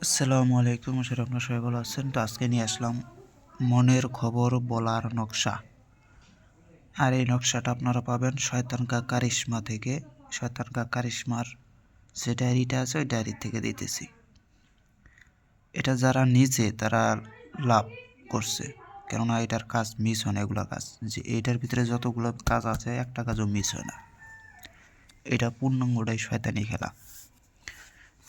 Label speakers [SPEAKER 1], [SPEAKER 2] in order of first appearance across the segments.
[SPEAKER 1] আসসালামু আলাইকুম, আশা করি আপনারা সবাই ভালো আছেন। তো আজকে নিয়ে আসলাম মনের খবর বলার নকশা। আর এই নকশাটা আপনারা পাবেন শয়তান কা কারিশমা থেকে। শয়তান কা কারিশমার যে ডায়েরিটা আছে ওই ডায়েরি থেকে দিতেছি। এটা যারা নিচে তারা লাভ করছে, কেননা এটার কাজ মিস হয় না। এগুলো কাজ যে এইটার ভিতরে যতগুলো কাজ আছে একটা কাজও মিস হয় না। এটা পূর্ণাঙ্গটাই শয়তানি খেলা।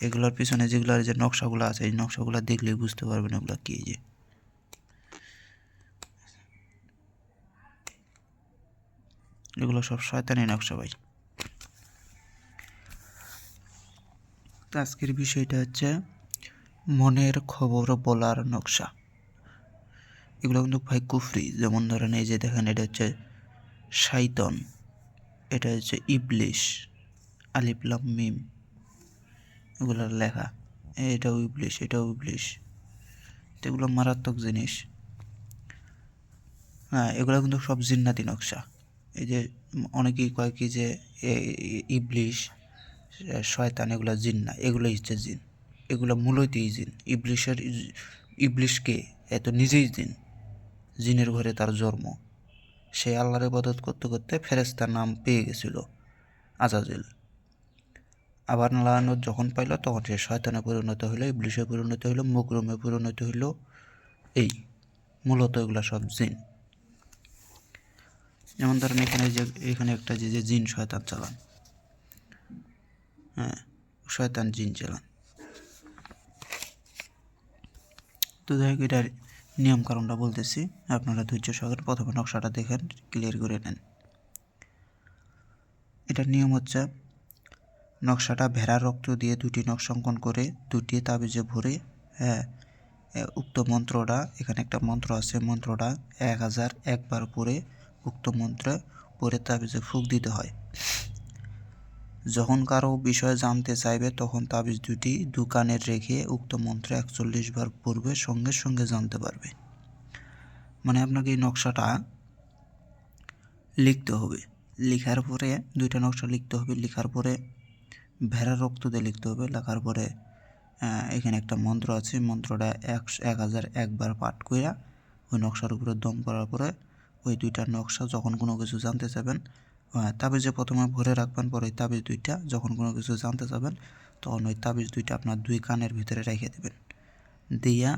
[SPEAKER 1] এগুলোর পিছনে যেগুলোর যে নকশাগুলো আছে এই নকশাগুলো দেখলেই বুঝতে পারবেন এগুলো কী। যে এগুলো সব শয়তানি নকশা ভাই। তো আজকের বিষয়টা হচ্ছে মনের খবর বলার নকশা। এগুলো কিন্তু ভাই কুফরি। যেমন ধরেন এই যে দেখেন, এটা হচ্ছে শাইতন, এটা হচ্ছে ইবলিশ, আলিফ লাম মিম এগুলোর লেখা। এটাও ইবলিশ, এটাও ইবলিশ। তো এগুলো মারাত্মক জিনিস। হ্যাঁ, এগুলো কিন্তু সব জিন্নাতি নকশা। এই যে অনেকেই কয় কি যে ইবলিশ শয়তান এগুলো জিন না, এগুলো হচ্ছে জিন। এগুলো মূলতই জিন। ইবলিশকে এত নিজেই জিন, জিনের ঘরে তার জন্ম। সে আল্লাহর ইবাদত করতে করতে ফেরেশতার নাম পেয়ে গেছিল আজাজিল। আবার লানত যখন পাইল তখন সে শয়তানে পরিণত হইলো, ইবলিশে পরিণত হইলো, মুকরমে পরিণত হইলো। এই মূলত এগুলো সব জিন। যেমন ধরেন এখানে একটা যে জিন শয়তান চালান, হ্যাঁ শয়তান জিন চালান। তো যাই হোক, এটার নিয়ম কারণটা বলতেছি, আপনারা ধৈর্য সহকারে প্রথমে নকশাটা দেখেন, ক্লিয়ার করে নেন। এটার নিয়ম হচ্ছে নকশাটা ভেড়ার রক্ত দিয়ে দুটি নকশা অঙ্কন করে দুটি তাবিজে ভরে, হ্যাঁ উক্ত মন্ত্রটা, এখানে একটা মন্ত্র আছে, মন্ত্রটা 1001 বার পরে উক্ত মন্ত্রে পরে তাবিজে ফুঁক দিতে হয়। যখন কারো বিষয়ে জানতে চাইবে তখন তাবিজ দুটি দোকানে রেখে উক্ত মন্ত্রে 41 বার পড়বে, সঙ্গে সঙ্গে জানতে পারবে। মানে আপনাকে এই নকশাটা লিখতে হবে। লেখার পরে দুইটা নকশা লিখতে হবে, লেখার পরে ভেড়ার রক্ত দিয়ে লিখতে হবে। লেখার পরে এখানে একটা মন্ত্র আছে, মন্ত্রটা 1001 বার পাঠ কইরা ওই নকশার উপরে দম করার পরে ওই দুইটা নকশা যখন কোনো কিছু জানতে চাবেন তাবিজে প্রথমে ভরে রাখবেন। পরে ওই তাবিজ দুইটা যখন কোনো কিছু জানতে চাবেন তখন ওই তাবিজ দুইটা আপনার দুই কানের ভিতরে রেখে দেবেন। দিয়া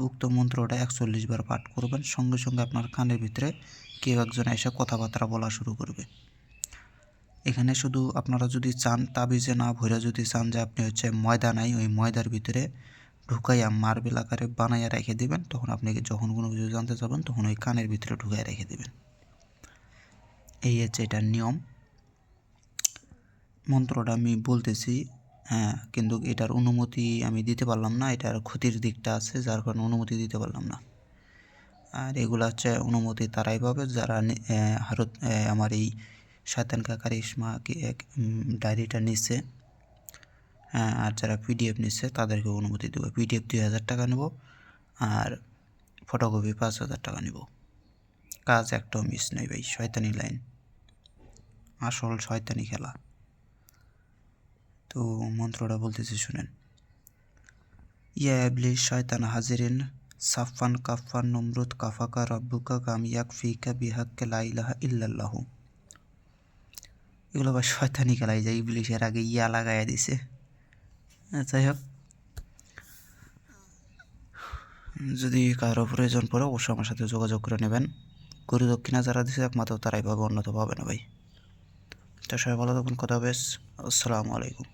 [SPEAKER 1] উক্ত মন্ত্রটা 41 বার পাঠ করবেন। সঙ্গে সঙ্গে আপনার কানের ভিতরে কেউ একজন এসে কথাবার্তা বলা শুরু করবে। এখানে শুধু আপনারা যদি চান তাবিজে না ভরে, যদি চান যে আপনি হচ্ছে ময়দা নাই, ওই ময়দার ভিতরে ঢুকাইয়া মার্বেল আকারে বানাইয়া রেখে দেবেন। তখন আপনি যখন কোনো কিছু জানতে চাবেন তখন ওই কানের ভিতরে ঢুকাইয়া রেখে দেবেন। এই হচ্ছে এটার নিয়ম। মন্ত্রটা আমি বলতেছি, হ্যাঁ, কিন্তু এটার অনুমতি আমি দিতে পারলাম না। এটার ক্ষতির দিকটা আছে, যার কারণে অনুমতি দিতে পারলাম না। আর এগুলো হচ্ছে অনুমতি তারাই পাবে যারা আমার এই শয়তান কা কারিশমা ডায়েরিটা নিচ্ছে। হ্যাঁ, আর যারা পিডিএফ নিচ্ছে তাদেরকে অনুমতি দেবো। পিডিএফ 2000 টাকা নেব, আর ফটোকপি 5000 টাকা নেব। কাজ একটাও মিস নেই ভাই। শয়তানি লাইন, আসল শয়তানি খেলা। তো মন্ত্রটা বলতেছি শুনেন। ইয়া ইবলিস শয়তান হাজিরিন সাফান কাফান নমরুদ কাফাকা রব্বুকা কাম ইয়াকফিকা বিহাক্কে লা ইলাহা ইল্লাল্লাহু। এগুলো আবার শয়তানি খেলাই যায়, ইবলিশের আগে ইয়া লাগাইয়া দিছে। যাই হোক, যদি কারো প্রয়োজন পড়ে অবশ্যই আমার সাথে যোগাযোগ করে নেবেন। গরু দক্ষিণা যারা দিছে একমাত্র তারাই পাবে, অন্য তো পাবে না ভাই। তো সবাই ভালো থাকুন, কথা হবে। আসসালামু আলাইকুম।